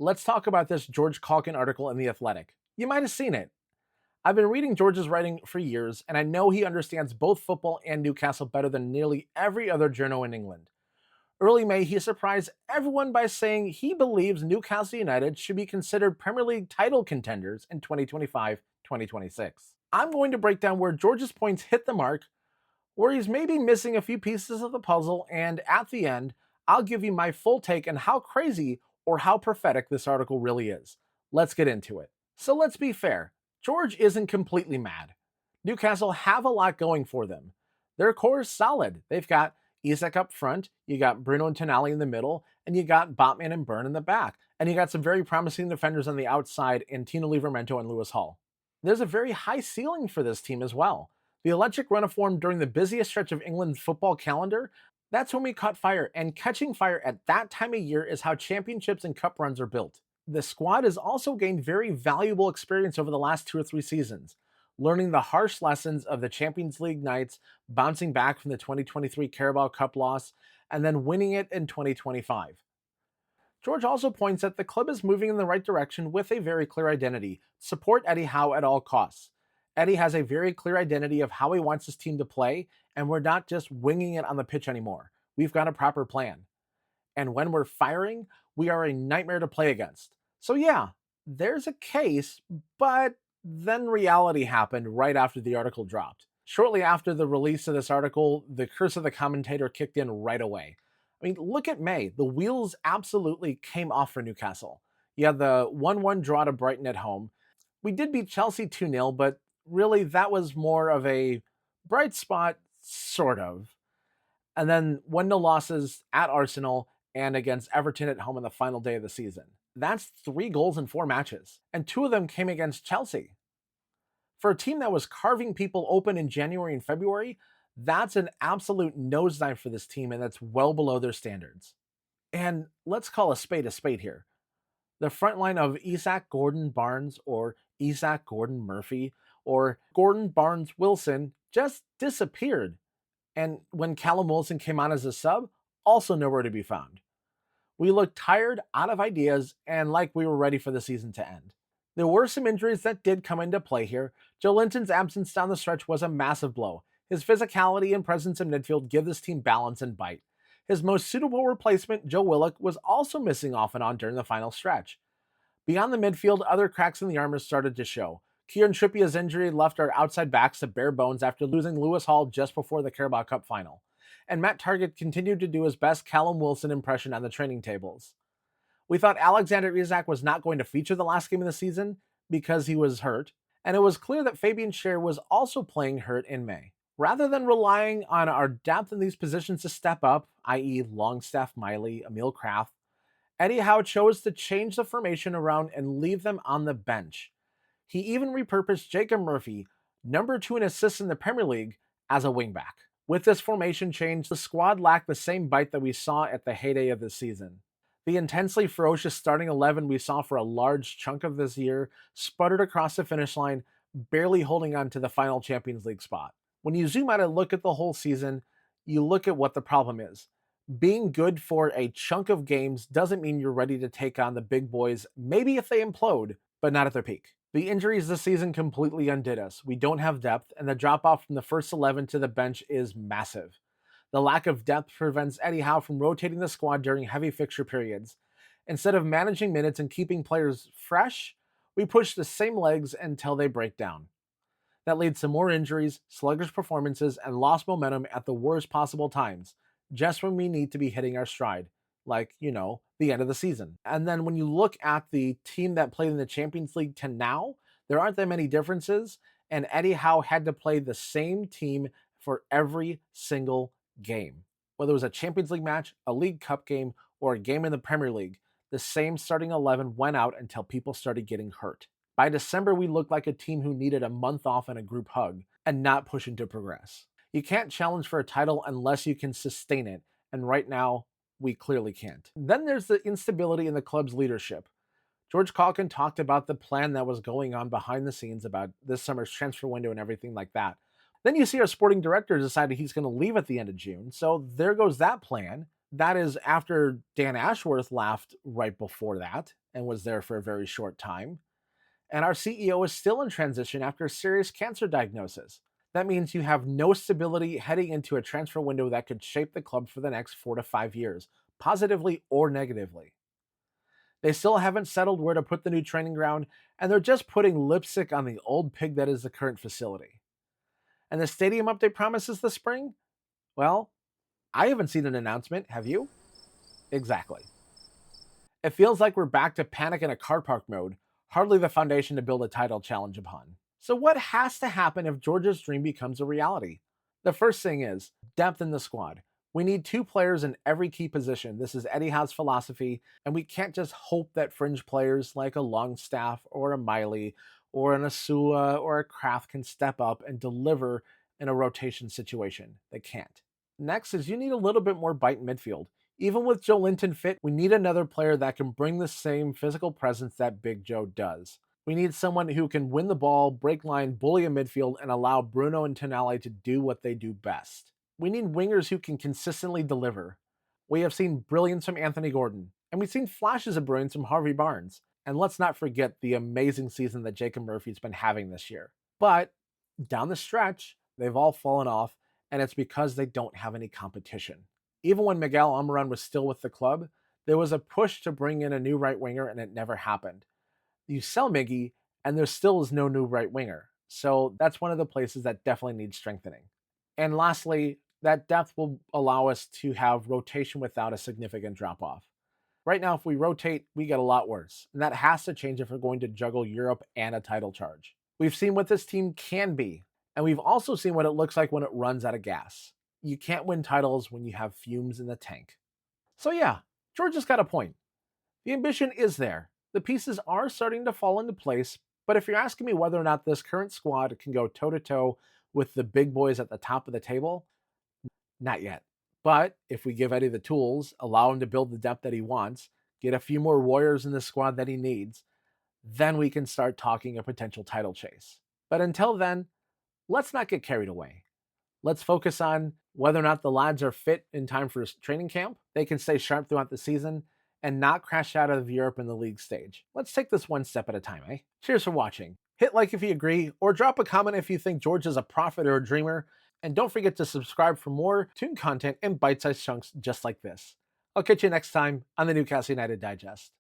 Let's talk about this George Caulkin article in The Athletic. You might have seen it. I've been reading George's writing for years, and I know he understands both football and Newcastle better than nearly every other journo in England. Early May, he surprised everyone by saying he believes Newcastle United should be considered Premier League title contenders in 2025-2026. I'm going to break down where George's points hit the mark, where he's maybe missing a few pieces of the puzzle, and at the end, I'll give you my full take on how crazy or how prophetic this article really is. Let's get into it. So let's be fair. George isn't completely mad. Newcastle have a lot going for them. Their core is solid. They've got Isak up front, you got Bruno and Tonali in the middle, and you got Botman and Byrne in the back. And you got some very promising defenders on the outside in Tino Livramento and Lewis Hall. There's a very high ceiling for this team as well. The electric run of form during the busiest stretch of England's football calendar, that's when we caught fire, and catching fire at that time of year is how championships and cup runs are built. The squad has also gained very valuable experience over the last 2 or 3 seasons, learning the harsh lessons of the Champions League nights, bouncing back from the 2023 Carabao Cup loss, and then winning it in 2025. George also points that the club is moving in the right direction with a very clear identity: support Eddie Howe at all costs. Eddie has a very clear identity of how he wants his team to play, and we're not just winging it on the pitch anymore. We've got a proper plan. And when we're firing, we are a nightmare to play against. So yeah, there's a case, but then reality happened right after the article dropped. Shortly after the release of this article, the curse of the commentator kicked in right away. I mean, look at May. The wheels absolutely came off for Newcastle. You had the 1-1 draw to Brighton at home. We did beat Chelsea 2-0, but really that was more of a bright spot, sort of. And then 1-0 losses at Arsenal and against Everton at home on the final day of the season. That's 3 goals in 4 matches, and 2 of them came against Chelsea. For a team that was carving people open in January and February, that's an absolute nosedive for this team, and that's well below their standards. And let's call a spade here. The front line of Isak Gordon Barnes or Isak Gordon Murphy or Gordon Barnes Wilson just disappeared. And when Callum Wilson came on as a sub, also nowhere to be found. We looked tired, out of ideas, and like we were ready for the season to end. There were some injuries that did come into play here. Joe Linton's absence down the stretch was a massive blow. His physicality and presence in midfield give this team balance and bite. His most suitable replacement, Joe Willock, was also missing off and on during the final stretch. Beyond the midfield, other cracks in the armor started to show. Kieran Trippier's injury left our outside backs to bare bones after losing Lewis Hall just before the Carabao Cup final. And Matt Targett continued to do his best Callum Wilson impression on the training tables. We thought Alexander Isak was not going to feature the last game of the season because he was hurt, and it was clear that Fabian Schär was also playing hurt in May. Rather than relying on our depth in these positions to step up, i.e. Longstaff, Miley, Emil Kraft, Eddie Howe chose to change the formation around and leave them on the bench. He even repurposed Jacob Murphy, number 2 in assists in the Premier League, as a wingback. With this formation change, the squad lacked the same bite that we saw at the heyday of the season. The intensely ferocious starting 11 we saw for a large chunk of this year sputtered across the finish line, barely holding on to the final Champions League spot. When you zoom out and look at the whole season, you look at what the problem is. Being good for a chunk of games doesn't mean you're ready to take on the big boys, maybe if they implode, but not at their peak. The injuries this season completely undid us. We don't have depth, and the drop-off from the first 11 to the bench is massive. The lack of depth prevents Eddie Howe from rotating the squad during heavy fixture periods. Instead of managing minutes and keeping players fresh, we push the same legs until they break down. That leads to more injuries, sluggish performances, and lost momentum at the worst possible times, just when we need to be hitting our stride, like, the end of the season. And then when you look at the team that played in the Champions League to now, there aren't that many differences, and Eddie Howe had to play the same team for every single game. Whether it was a Champions League match, a League Cup game, or a game in the Premier League, the same starting 11 went out until people started getting hurt. By December, we looked like a team who needed a month off and a group hug, and not pushing to progress. You can't challenge for a title unless you can sustain it, and right now, we clearly can't. Then there's the instability in the club's leadership. George Caulkin talked about the plan that was going on behind the scenes about this summer's transfer window and everything like that. Then you see our sporting director decided he's going to leave at the end of June, so there goes that plan. That is after Dan Ashworth left right before that. and was there for a very short time. And our CEO is still in transition after a serious cancer diagnosis. That means you have no stability heading into a transfer window that could shape the club for the next 4 to 5 years, positively or negatively. They still haven't settled where to put the new training ground, and they're just putting lipstick on the old pig that is the current facility. And the stadium update promises this spring? Well, I haven't seen an announcement, have you? Exactly. It feels like we're back to panic in a car park mode, hardly the foundation to build a title challenge upon. So, what has to happen if Georgia's dream becomes a reality? The first thing is depth in the squad. We need 2 players in every key position. This is Eddie Howe's philosophy, and we can't just hope that fringe players like a Longstaff or a Miley or an Asua or a Kraft can step up and deliver in a rotation situation. They can't. Next is you need a little bit more bite in midfield. Even with Joe Linton fit, we need another player that can bring the same physical presence that Big Joe does. We need someone who can win the ball, break line, bully a midfield, and allow Bruno and Tonali to do what they do best. We need wingers who can consistently deliver. We have seen brilliance from Anthony Gordon, and we've seen flashes of brilliance from Harvey Barnes. And let's not forget the amazing season that Jacob Murphy's been having this year. But down the stretch, they've all fallen off, and it's because they don't have any competition. Even when Miguel Almiron was still with the club, there was a push to bring in a new right winger, and it never happened. You sell Miggy, and there still is no new right winger. So that's one of the places that definitely needs strengthening. And lastly, that depth will allow us to have rotation without a significant drop off. Right now, if we rotate, we get a lot worse. And that has to change if we're going to juggle Europe and a title charge. We've seen what this team can be, and we've also seen what it looks like when it runs out of gas. You can't win titles when you have fumes in the tank. So yeah, George has got a point. The ambition is there. The pieces are starting to fall into place, but if you're asking me whether or not this current squad can go toe-to-toe with the big boys at the top of the table, not yet. But if we give Eddie the tools, allow him to build the depth that he wants, get a few more warriors in the squad that he needs, then we can start talking a potential title chase. But until then, let's not get carried away. Let's focus on whether or not the lads are fit in time for training camp, they can stay sharp throughout the season, and not crash out of Europe in the league stage. Let's take this one step at a time, eh? Cheers for watching. Hit like if you agree, or drop a comment if you think George is a prophet or a dreamer, and don't forget to subscribe for more Toon content in bite-sized chunks just like this. I'll catch you next time on the Newcastle United Digest.